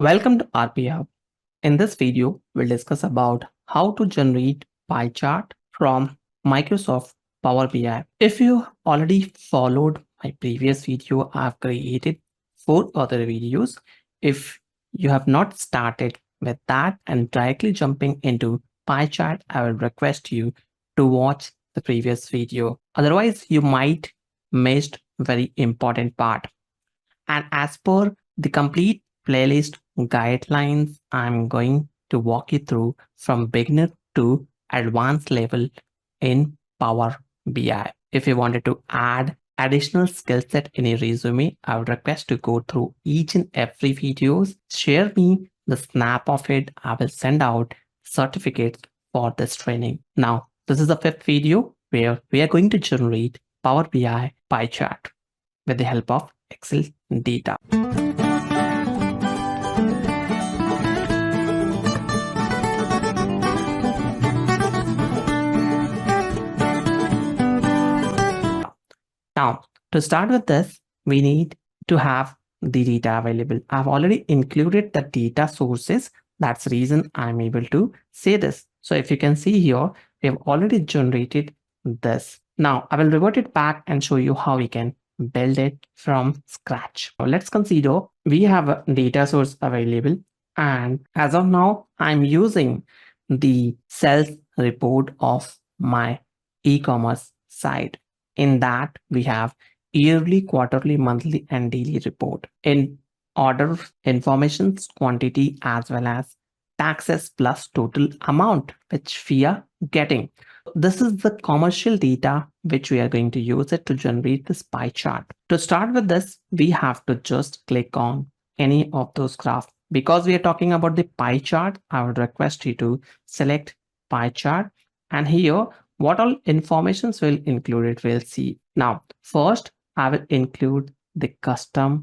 Welcome to RP Hub. In this video, we'll discuss about how to generate pie chart from Microsoft Power BI. If you already followed my previous video, I've created 4 other videos. If you have not started with that and directly jumping into pie chart, I will request you to watch the previous video. Otherwise, you might missed very important part. And as per the complete playlist guidelines, I'm going to walk you through from beginner to advanced level in Power BI. If you wanted to add additional skill set in your resume, I would request to go through each and every videos. Share me the snap of it. I will send out certificates for this training. Now, this is the 5th video where we are going to generate Power BI pie chart with the help of Excel data. Now, to start with this, we need to have the data available. I've already included the data sources. That's the reason I'm able to say this. So if you can see here, we have already generated this. Now I will revert it back and show you how we can build it from scratch. Now, let's consider we have a data source available. And as of now, I'm using the sales report of my e-commerce site. In that, we have yearly, quarterly, monthly, and daily report. In order informations, quantity, as well as taxes plus total amount, which we are getting. This is the commercial data which we are going to use it to generate this pie chart. To start with this, we have to just click on any of those graphs. Because we are talking about the pie chart, I would request you to select pie chart. And here, what all informations will include it, we'll see. Now, first, I will include the customer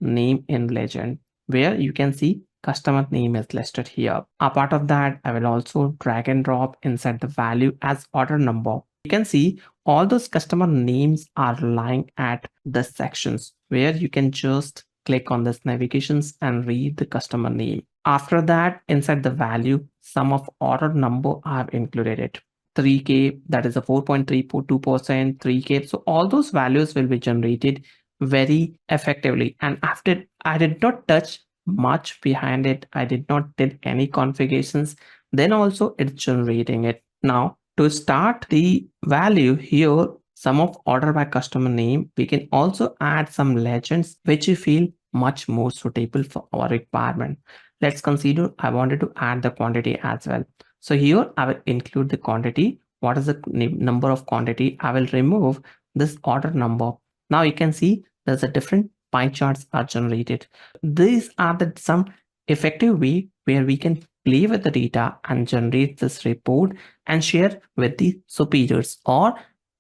name in legend, where you can see customer name is listed here. A part of that, I will also drag and drop inside the value as order number. You can see all those customer names are lying at the sections where you can just click on this navigations and read the customer name. After that, inside the value, sum of order number, I have included it. 3K, that is a 4.342%, 3K. So all those values will be generated very effectively. And after I did not touch much behind it, I did not did any configurations, then also it's generating it. Now to start the value here, sum of order by customer name, we can also add some legends which we feel much more suitable for our requirement. Let's consider I wanted to add the quantity as well. So here I will include the quantity. What is the number of quantity? I will remove this order number. Now you can see there's a different pie charts are generated. These are the some effective way where we can play with the data and generate this report and share with the superiors or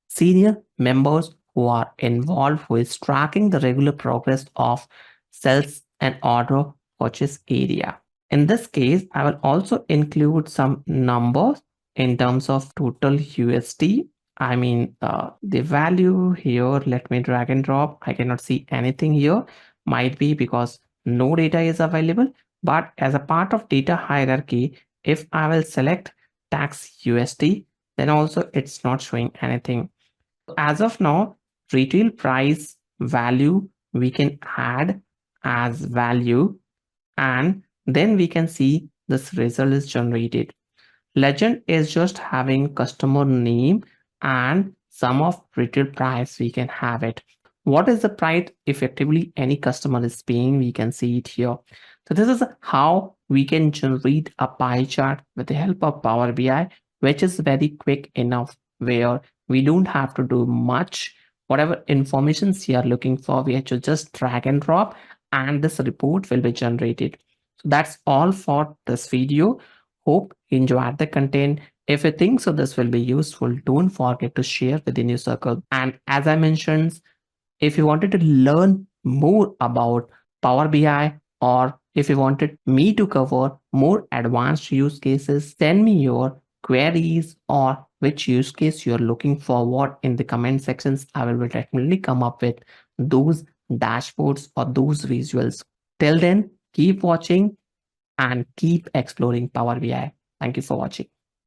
senior members who are involved with tracking the regular progress of sales and order purchase area. In this case, I will also include some numbers in terms of total USD. I mean, the value here, let me drag and drop. I cannot see anything here. Might be because no data is available. But as a part of data hierarchy, if I will select tax USD, then also it's not showing anything. As of now, retail price value we can add as value, and then we can see this result is generated. Legend is just having customer name and sum of retail price, we can have it. What is the price effectively any customer is paying, we can see it here. So this is how we can generate a pie chart with the help of Power BI, which is very quick enough, where we don't have to do much. Whatever informations you are looking for, we have to just drag and drop and this report will be generated. So that's all for this video. Hope you enjoyed the content. If you think so this will be useful, don't forget to share within your circle. And as I mentioned, if you wanted to learn more about Power BI, or if you wanted me to cover more advanced use cases, send me your queries or which use case you're looking forward in the comment sections. I will definitely come up with those dashboards or those visuals. Till then, Keep watching and keep exploring Power BI. Thank you for watching.